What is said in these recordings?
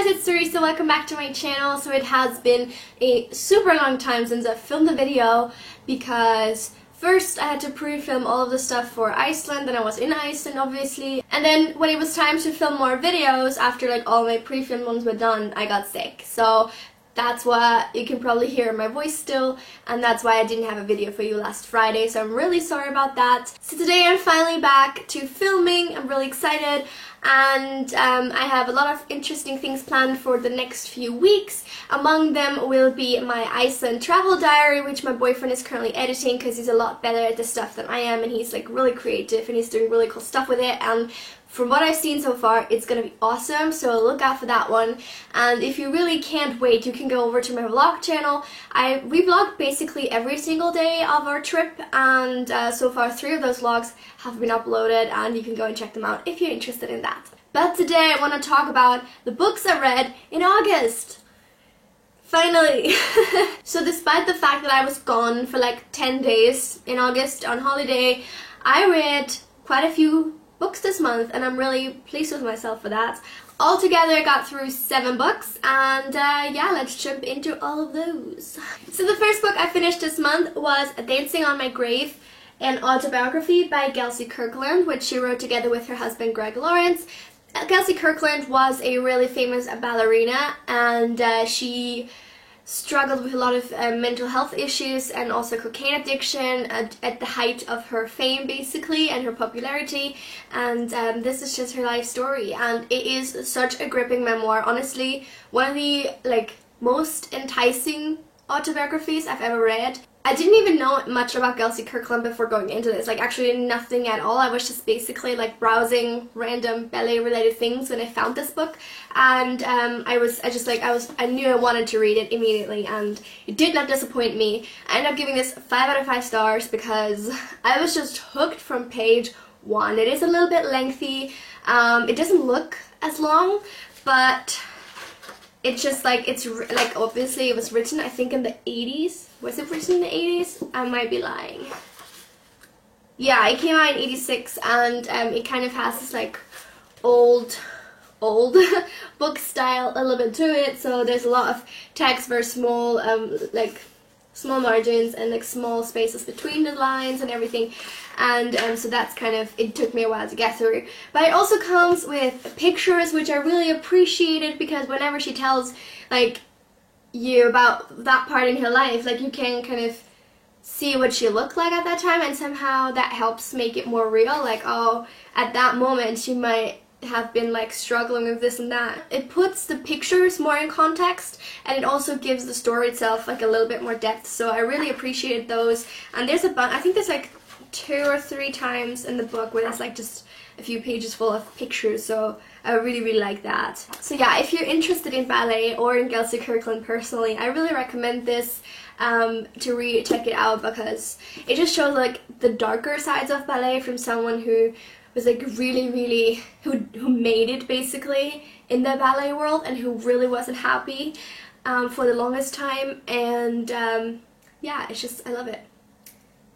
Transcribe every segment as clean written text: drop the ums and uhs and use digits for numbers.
Hey guys, it's Teresa. Welcome back to my channel. So it has been a super long time since I filmed a video because first I had to pre-film all of the stuff for Iceland and I was in Iceland obviously, and then when it was time to film more videos after like all my pre-filmed ones were done, I got sick. So that's why you can probably hear my voice still, and that's why I didn't have a video for you last Friday, so I'm really sorry about that. So today I'm finally back to filming. I'm really excited, and I have a lot of interesting things planned for the next few weeks. Among them will be my Iceland travel diary, which my boyfriend is currently editing because he's a lot better at this stuff than I am, and he's like really creative and he's doing really cool stuff with it, and from what I've seen so far, it's gonna be awesome, so look out for that one. And if you really can't wait, you can go over to my vlog channel. We vlog basically every single day of our trip, and so far 3 of those vlogs have been uploaded, and you can go and check them out if you're interested in that. But today I want to talk about the books I read in August. Finally! So despite the fact that I was gone for like 10 days in August on holiday, I read quite a few books this month, and I'm really pleased with myself for that. Altogether I got through 7 books, and yeah, let's jump into all of those. So the first book I finished this month was Dancing on My Grave, an autobiography by Kelsey Kirkland, which she wrote together with her husband Greg Lawrence. Kelsey Kirkland was a really famous ballerina, and she struggled with a lot of mental health issues and also cocaine addiction at the height of her fame basically and her popularity, and this is just her life story, and it is such a gripping memoir. Honestly, one of the like most enticing autobiographies I've ever read. I didn't even know much about Kelsey Kirkland before going into this, like actually nothing at all. I was just basically like browsing random ballet related things when I found this book, and I knew I wanted to read it immediately, and it did not disappoint me. I ended up giving this 5 out of 5 stars because I was just hooked from page 1. It is a little bit lengthy, it doesn't look as long, but it's just like, it's like obviously it was written I think in the 80s. Was it written in the 80s? I might be lying. Yeah, it came out in 86, and it kind of has this like old book style a little bit to it, so there's a lot of text, very small like small margins and like small spaces between the lines and everything, and so that's kind of, it took me a while to get through. But it also comes with pictures, which I really appreciated, because whenever she tells like you about that part in her life, like you can kind of see what she looked like at that time, and somehow that helps make it more real, like, oh, at that moment she might have been like struggling with this and that. It puts the pictures more in context, and it also gives the story itself like a little bit more depth, so I really appreciated those. And there's a bunch, I think there's like 2 or 3 times in the book where there's like just a few pages full of pictures, so I really like that. So yeah, if you're interested in ballet or in Kelsey Kirkland personally, I really recommend this to check it out, because it just shows like the darker sides of ballet from someone who was like really who made it basically in the ballet world and who really wasn't happy for the longest time, and yeah, it's just, I love it.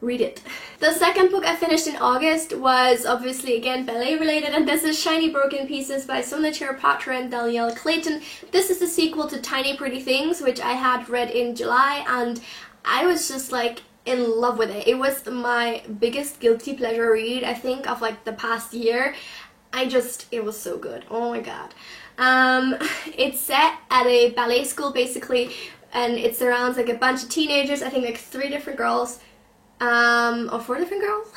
Read it. The second book I finished in August was obviously again ballet related, and this is Shiny Broken Pieces by Sona Chirapatra and Danielle Clayton. This is the sequel to Tiny Pretty Things, which I had read in July, and I was just like in love with it. It was my biggest guilty pleasure read, I think, of like the past year. It was so good. Oh my god. It's set at a ballet school basically, and it surrounds like a bunch of teenagers, I think like 3 different girls, or 4 different girls?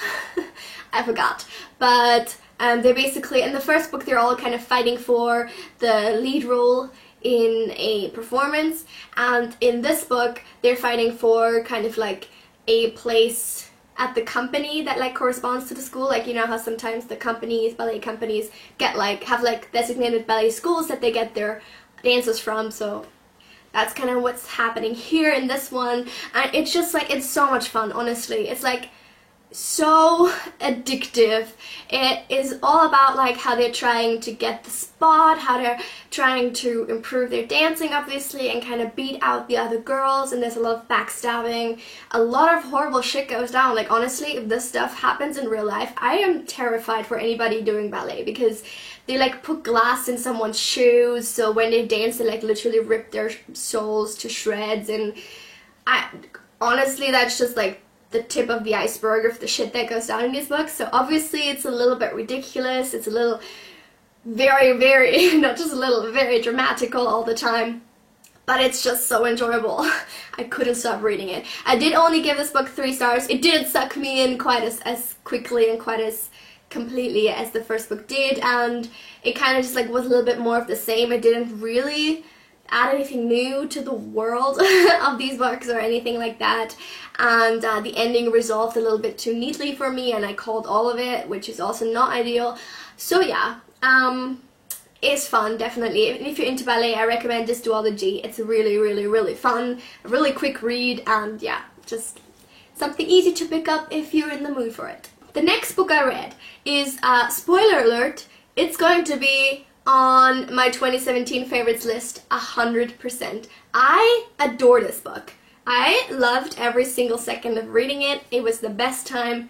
I forgot. But they're basically, in the first book they're all kind of fighting for the lead role in a performance, and in this book they're fighting for kind of like a place at the company that like corresponds to the school. Like, you know how sometimes the companies, ballet companies, get like, have like designated ballet schools that they get their dancers from, so that's kind of what's happening here in this one, and it's just like, it's so much fun, honestly. It's like, so addictive. It is all about like how they're trying to get the spot, how they're trying to improve their dancing obviously and kind of beat out the other girls, and there's a lot of backstabbing, a lot of horrible shit goes down. Like honestly, if this stuff happens in real life, I am terrified for anybody doing ballet, because they like put glass in someone's shoes, so when they dance they like literally rip their souls to shreds, and honestly that's just like the tip of the iceberg of the shit that goes down in these books. So obviously it's a little bit ridiculous, it's a little very not just a little, very dramatical all the time, but it's just so enjoyable. I couldn't stop reading it. I did only give this book 3 stars. It didn't suck me in quite as quickly and quite as completely as the first book did, and it kind of just like was a little bit more of the same. It didn't really add anything new to the world of these books or anything like that, and the ending resolved a little bit too neatly for me, and I called all of it, which is also not ideal. So yeah, it's fun, definitely. If you're into ballet, I recommend Just Do All the G. It's really fun, a really quick read, and yeah, just something easy to pick up if you're in the mood for it. The next book I read is, spoiler alert, it's going to be on my 2017 favorites list 100%. I adore this book. I loved every single second of reading it. It was the best time.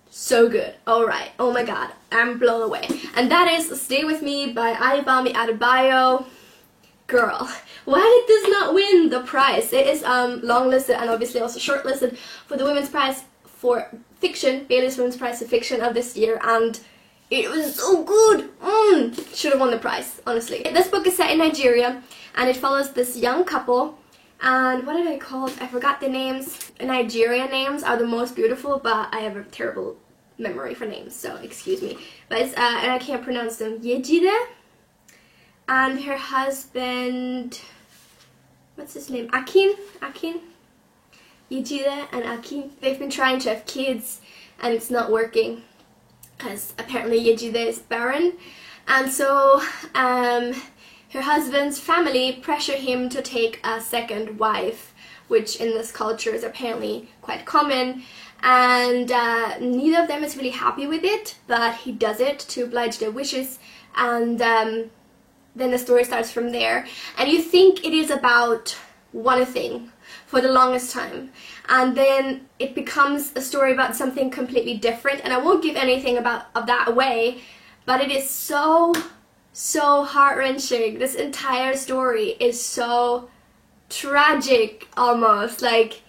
So good. Alright. Oh my god. I'm blown away. And that is Stay With Me by Ayobami Adebayo. Girl, why did this not win the prize? It is longlisted and obviously also shortlisted for the Women's Prize for Fiction, Bailey's Women's Prize for Fiction of this year, and it was so good. Should have won the prize, honestly. This book is set in Nigeria, and it follows this young couple, and what did I call it? I forgot the names. Nigerian names are the most beautiful, but I have a terrible memory for names, so excuse me. But it's, and I can't pronounce them. Yejide and her husband, what's his name? Akin? Yejide and Akin. They've been trying to have kids, and it's not working, because apparently Yejide is barren, and so her husband's family pressure him to take a second wife, which in this culture is apparently quite common, and neither of them is really happy with it, but he does it to oblige their wishes, and then the story starts from there. And you think it is about one thing for the longest time, and then it becomes a story about something completely different, and I won't give anything of that away, but it is so heart-wrenching. This entire story is so tragic almost, like,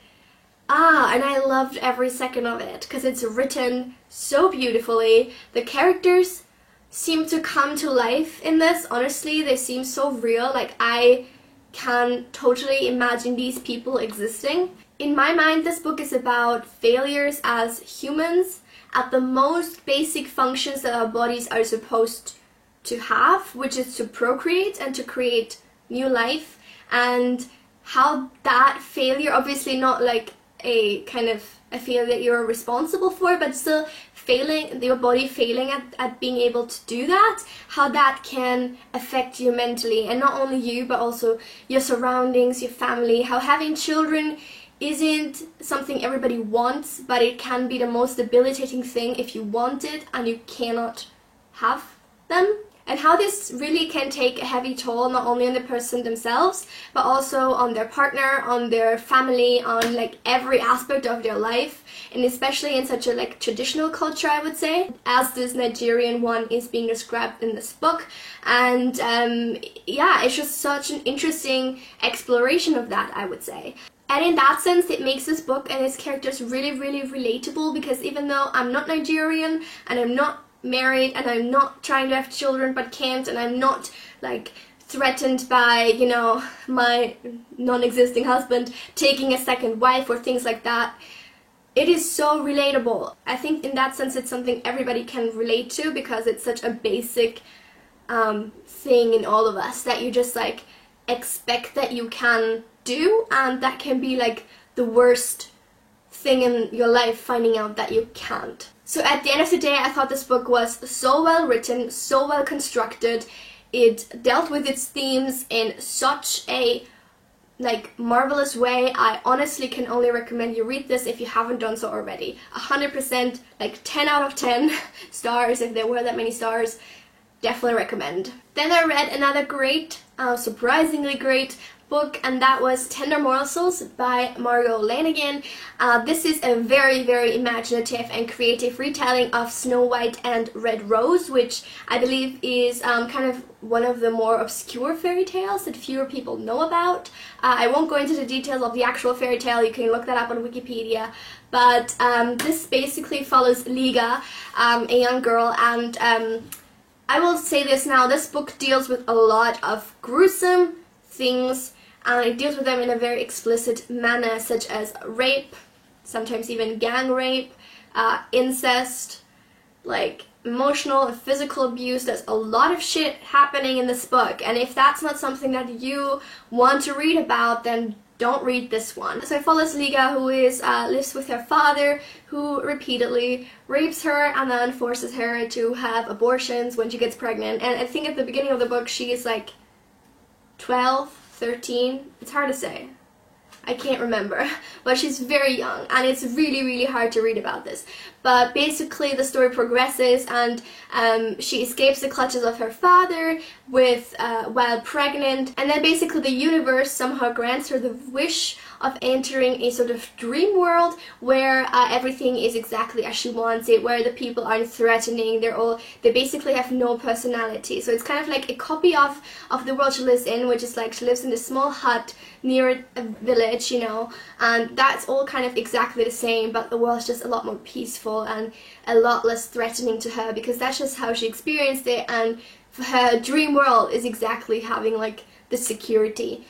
and I loved every second of it because it's written so beautifully. The characters seem to come to life in this. Honestly, they seem so real. Like, I can totally imagine these people existing. In my mind, this book is about failures as humans at the most basic functions that our bodies are supposed to have, which is to procreate and to create new life, and how that failure, obviously not like a kind of a failure that you're responsible for, but still failing, your body failing at being able to do that, how that can affect you mentally, and not only you but also your surroundings, your family, how having children isn't something everybody wants, but it can be the most debilitating thing if you want it and you cannot have them. And how this really can take a heavy toll not only on the person themselves, but also on their partner, on their family, on like every aspect of their life, and especially in such a like traditional culture, I would say, as this Nigerian one is being described in this book. And yeah, it's just such an interesting exploration of that, I would say. And in that sense, it makes this book and its characters really relatable, because even though I'm not Nigerian and I'm not married and I'm not trying to have children but can't, and I'm not like threatened by, you know, my non-existing husband taking a second wife or things like that, it is so relatable. I think in that sense it's something everybody can relate to, because it's such a basic thing in all of us that you just like expect that you can do, and that can be like the worst thing in your life, finding out that you can't. So at the end of the day, I thought this book was so well written, so well constructed. It dealt with its themes in such a like marvelous way. I honestly can only recommend you read this if you haven't done so already. 100%, like 10 out of 10 stars, if there were that many stars. Definitely recommend. Then I read another great, surprisingly great book, and that was Tender Morsels by Margot Lanigan. This is a very, very imaginative and creative retelling of Snow White and Red Rose, which I believe is kind of one of the more obscure fairy tales that fewer people know about. I won't go into the details of the actual fairy tale, you can look that up on Wikipedia, but this basically follows Liga, a young girl, and I will say this now, this book deals with a lot of gruesome things, and it deals with them in a very explicit manner, such as rape, sometimes even gang rape, incest, like emotional and physical abuse. There's a lot of shit happening in this book, and if that's not something that you want to read about, then don't read this one. So it follows Liga, who lives with her father, who repeatedly rapes her and then forces her to have abortions when she gets pregnant. And I think at the beginning of the book she is like 12, 13, it's hard to say. I can't remember, but she's very young, and it's really, really hard to read about this. But basically the story progresses, and she escapes the clutches of her father while pregnant, and then basically the universe somehow grants her the wish of entering a sort of dream world where everything is exactly as she wants it, where the people aren't threatening, they basically have no personality. So it's kind of like a copy of the world she lives in, which is like she lives in this small hut near a village, you know, and that's all kind of exactly the same, but the world's just a lot more peaceful and a lot less threatening to her, because that's just how she experienced it, and her dream world is exactly having like the security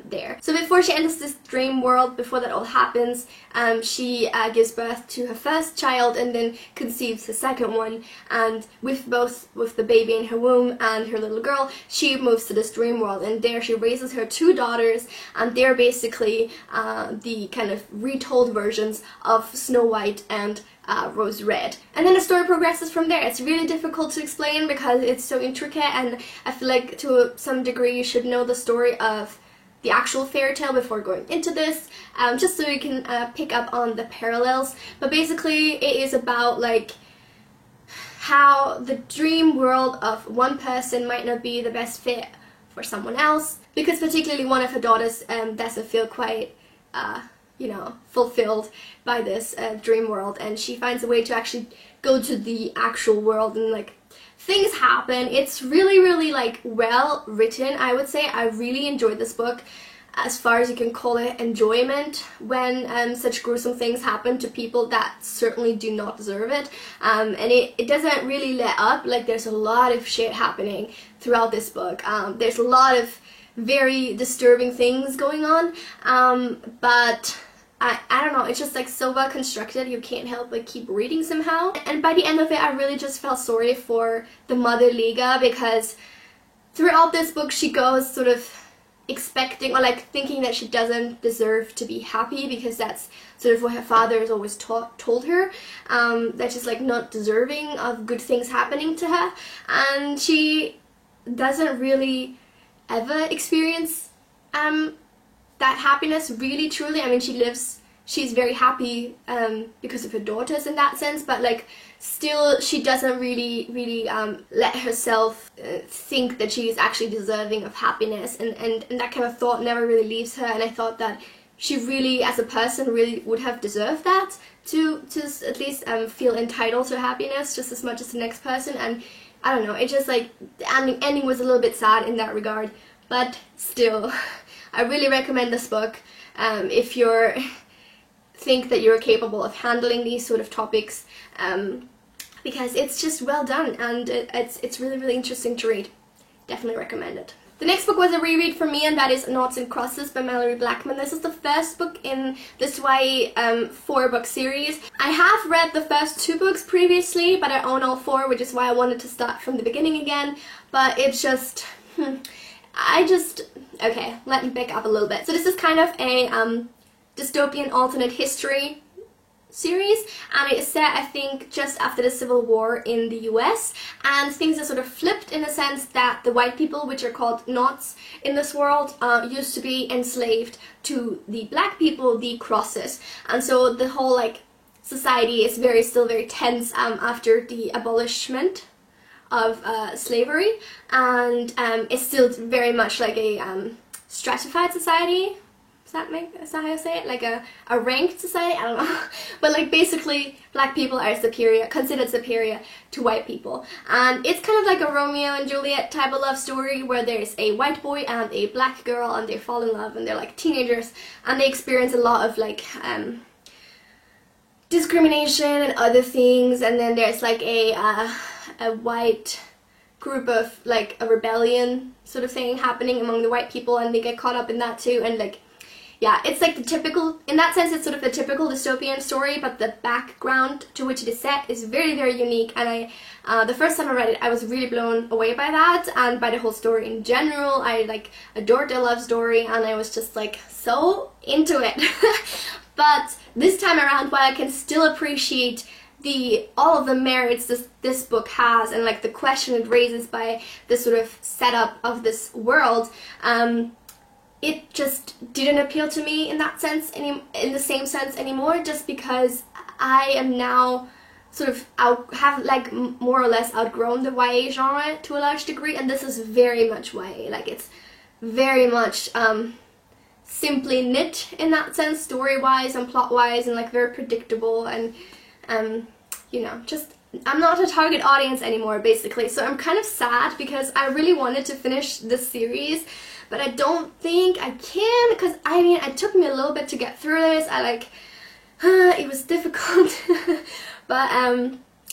there. So before she enters this dream world, before that all happens, she gives birth to her first child and then conceives the second one, and with the baby in her womb and her little girl, she moves to this dream world, and there she raises her two daughters, and they're basically the kind of retold versions of Snow White and Rose Red. And then the story progresses from there. It's really difficult to explain because it's so intricate, and I feel like to some degree you should know the story of the actual fairy tale before going into this, just so you can pick up on the parallels. But basically it is about like how the dream world of one person might not be the best fit for someone else, because particularly one of her daughters doesn't feel quite you know, fulfilled by this dream world, and she finds a way to actually go to the actual world, and like things happen. It's really, really like well written, I would say. I really enjoyed this book, as far as you can call it enjoyment, when such gruesome things happen to people that certainly do not deserve it, and it doesn't really let up. Like there's a lot of shit happening throughout this book. There's a lot of very disturbing things going on, but I don't know, it's just like so well constructed, you can't help but keep reading somehow. And by the end of it, I really just felt sorry for the mother Liga, because throughout this book she goes sort of expecting, or like thinking that she doesn't deserve to be happy, because that's sort of what her father has always told her, that she's like not deserving of good things happening to her, and she doesn't really ever experience that happiness really truly. I mean, she's very happy because of her daughters in that sense, but like still she doesn't really let herself think that she is actually deserving of happiness, and that kind of thought never really leaves her. And I thought that she really, as a person, really would have deserved that, to at least feel entitled to happiness just as much as the next person. And I don't know, it just like the ending was a little bit sad in that regard, but still I really recommend this book if you think that you're capable of handling these sort of topics, because it's just well done, and it's really, really interesting to read. Definitely recommend it. The next book was a reread for me, and that is Noughts and Crosses by Malorie Blackman. This is the first book in this YA 4-book series. I have read the first 2 books previously, but I own all 4, which is why I wanted to start from the beginning again. But it's just, okay, let me back up a little bit. So this is kind of a dystopian alternate history series, and it is set, I think, just after the Civil War in the US, and things are sort of flipped in the sense that the white people, which are called Knots in this world, used to be enslaved to the black people, the Crosses, and so the whole like society is still very tense after the abolishment of slavery, and it's still very much like a stratified society. Is that how you say it? Like a ranked society? I don't know. But like basically black people are considered superior to white people. And it's kind of like a Romeo and Juliet type of love story where there's a white boy and a black girl and they fall in love and they're like teenagers and they experience a lot of like discrimination and other things, and then there's like a white group of like a rebellion sort of thing happening among the white people, and they get caught up in that too, and like yeah, it's like the typical, in that sense, it's sort of the typical dystopian story, but the background to which it is set is very, very unique, and the first time I read it, I was really blown away by that, and by the whole story in general. I like adored the love story, and I was just like so into it. But this time around, while I can still appreciate all of the merits this book has, and like the question it raises by this sort of setup of this world, it just didn't appeal to me in that sense, in the same sense anymore, just because I am now sort of have like more or less outgrown the YA genre to a large degree, and this is very much YA. Like it's very much simply knit in that sense, story-wise and plot-wise, and like very predictable, and you know, just I'm not a target audience anymore basically. So I'm kind of sad because I really wanted to finish this series, but I don't think I can, because I mean it took me a little bit to get through this. It was difficult. But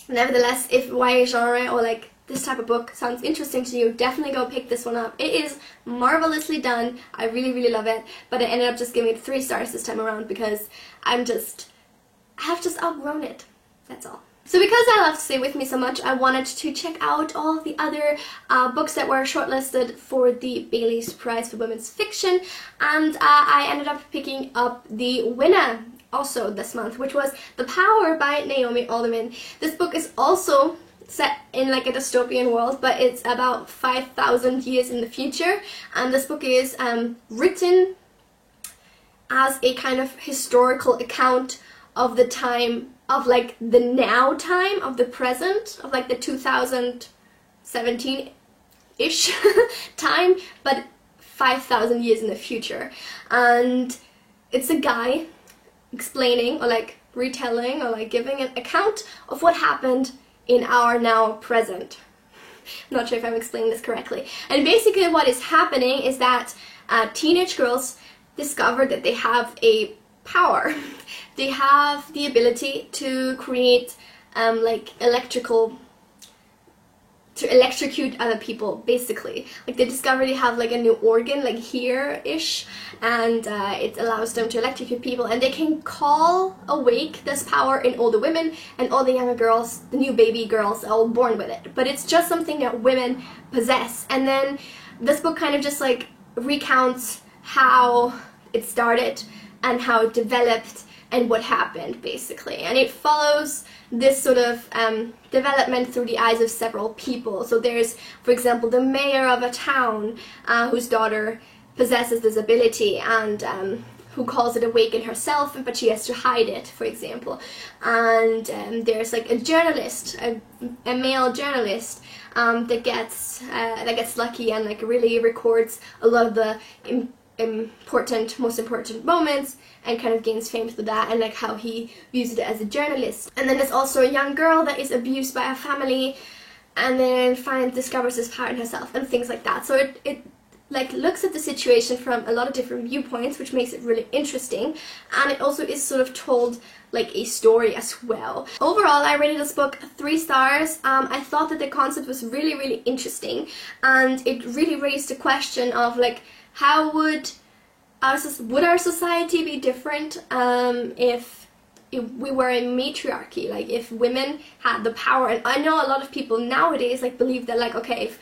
nevertheless, if YA genre or like this type of book sounds interesting to you, definitely go pick this one up. It is marvelously done. I really, really love it. But I ended up just giving it 3 stars this time around because I have just outgrown it. That's all. So because I love Stay With Me so much, I wanted to check out all the other books that were shortlisted for the Bailey's Prize for Women's Fiction, and I ended up picking up the winner also this month, which was The Power by Naomi Alderman. This book is also set in like a dystopian world, but it's about 5,000 years in the future, and this book is written as a kind of historical account of the time of like the now time of the present, of like the 2017-ish time, but 5,000 years in the future. And it's a guy explaining or like retelling or like giving an account of what happened in our now present. I'm not sure if I'm explaining this correctly. And basically what is happening is that teenage girls discover that they have a power. They have the ability to create like to electrocute other people, basically. Like they discover they have like a new organ, like here-ish, and it allows them to electrocute people, and they can call awake this power in all the women, and all the younger girls, the new baby girls, are all born with it. But it's just something that women possess. And then this book kind of just like recounts how it started and how it developed and what happened, basically. And it follows this sort of development through the eyes of several people. So there's, for example, the mayor of a town whose daughter possesses this ability, and who calls it awaken herself, but she has to hide it, for example. And there's like a journalist, a male journalist, that gets lucky and like really records a lot of the most important moments, and kind of gains fame through that, and like how he views it as a journalist. And then there's also a young girl that is abused by her family, and then discovers this power in herself, and things like that. So it like looks at the situation from a lot of different viewpoints, which makes it really interesting, and it also is sort of told like a story as well. Overall, I rated this book 3 stars. I thought that the concept was really, really interesting, and it really raised the question of like, how would our society be different if we were in matriarchy? Like if women had the power. And I know a lot of people nowadays like believe that like, okay, if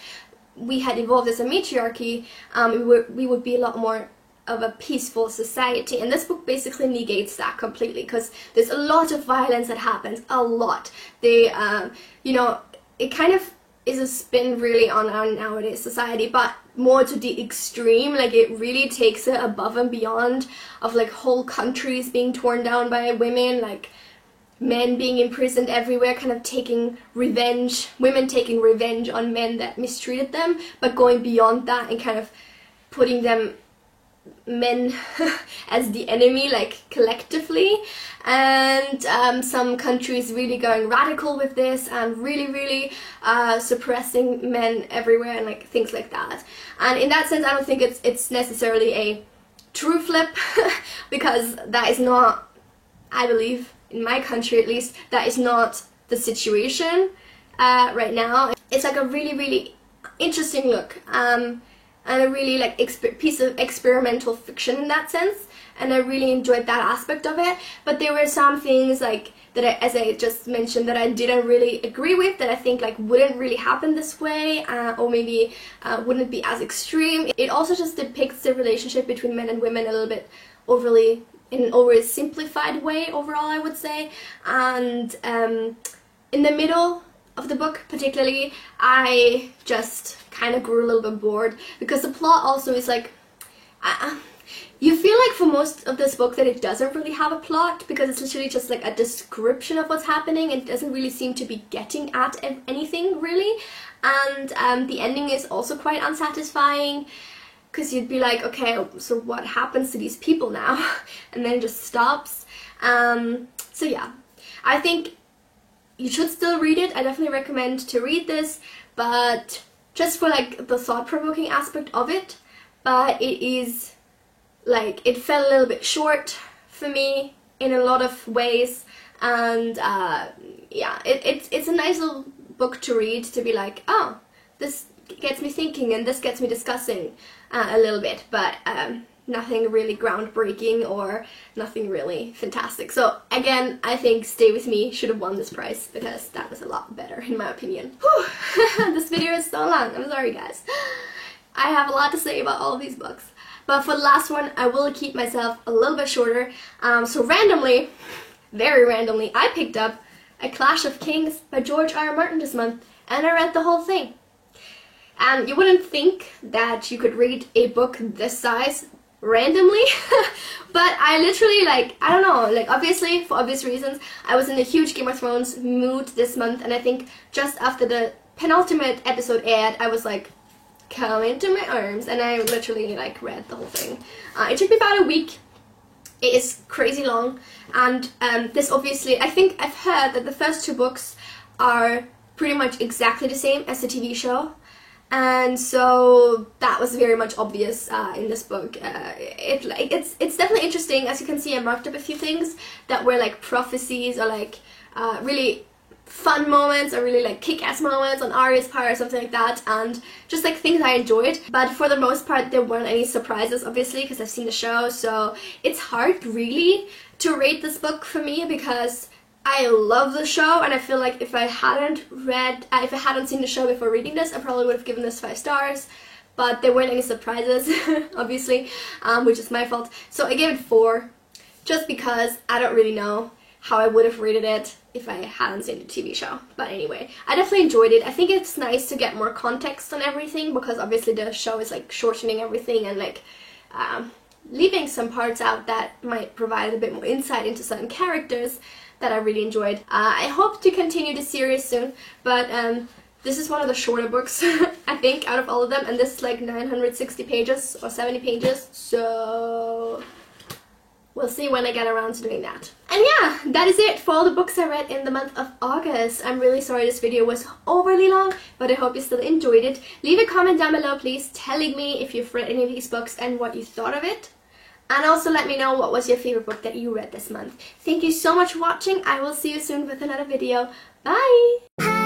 we had evolved as a matriarchy, we would be a lot more of a peaceful society. And this book basically negates that completely, because there's a lot of violence that happens, a lot. They, you know, it kind of is a spin really on our nowadays society, but more to the extreme. Like, it really takes it above and beyond of like whole countries being torn down by women, like men being imprisoned everywhere, kind of taking revenge, women taking revenge on men that mistreated them, but going beyond that and kind of putting them, men, as the enemy, like collectively. And some countries really going radical with this and really suppressing men everywhere and like things like that. And in that sense, I don't think it's necessarily a true flip because that is not, I believe, in my country at least, that is not the situation right now. It's like a really interesting look, and a really like piece of experimental fiction in that sense, and I really enjoyed that aspect of it. But there were some things like that as I just mentioned, that I didn't really agree with, that I think like wouldn't really happen this way, or maybe wouldn't be as extreme. It also just depicts the relationship between men and women a little bit overly, in an overly simplified way overall, I would say. And in the middle of the book particularly, I just kind of grew a little bit bored, because the plot also is like, you feel like for most of this book that it doesn't really have a plot, because it's literally just like a description of what's happening, and it doesn't really seem to be getting at anything really. And the ending is also quite unsatisfying, because you'd be like, okay, so what happens to these people now? And then it just stops. So yeah, I think you should still read it. I definitely recommend to read this, but just for like the thought-provoking aspect of it. But it is like, it fell a little bit short for me in a lot of ways. And yeah, it's a nice little book to read, to be like, oh, this gets me thinking and this gets me discussing a little bit, but nothing really groundbreaking or nothing really fantastic. So again, I think Stay With Me should have won this prize, because that was a lot better in my opinion. Whew. This video is so long, I'm sorry guys. I have a lot to say about all of these books, but for the last one I will keep myself a little bit shorter. So randomly, very randomly, I picked up A Clash of Kings by George R. R. Martin this month, and I read the whole thing. And you wouldn't think that you could read a book this size randomly, but I literally, like, I don't know, like, obviously, for obvious reasons, I was in a huge Game of Thrones mood this month, and I think just after the penultimate episode aired, I was like, come into my arms, and I literally, like, read the whole thing. It took me about a week. It is crazy long, and this obviously, I think I've heard that the first two books are pretty much exactly the same as the TV show. And so that was very much obvious in this book. It's definitely interesting. As you can see, I marked up a few things that were like prophecies, or like really fun moments, or really like kick-ass moments on Arya's part or something like that, and just like things I enjoyed. But for the most part, there weren't any surprises, obviously, because I've seen the show. So it's hard really to rate this book for me, because I love the show, and I feel like if I hadn't seen the show before reading this, I probably would have given this 5 stars, but there weren't any surprises, obviously, which is my fault. So I gave it 4, just because I don't really know how I would have rated it if I hadn't seen the TV show. But anyway, I definitely enjoyed it. I think it's nice to get more context on everything, because obviously the show is like shortening everything and like leaving some parts out that might provide a bit more insight into certain characters that I really enjoyed. I hope to continue the series soon, but this is one of the shorter books, I think, out of all of them, and this is like 960 pages or 70 pages, so we'll see when I get around to doing that. And yeah, that is it for all the books I read in the month of August. I'm really sorry this video was overly long, but I hope you still enjoyed it. Leave a comment down below, please, telling me if you've read any of these books and what you thought of it. And also let me know what was your favorite book that you read this month. Thank you so much for watching. I will see you soon with another video. Bye!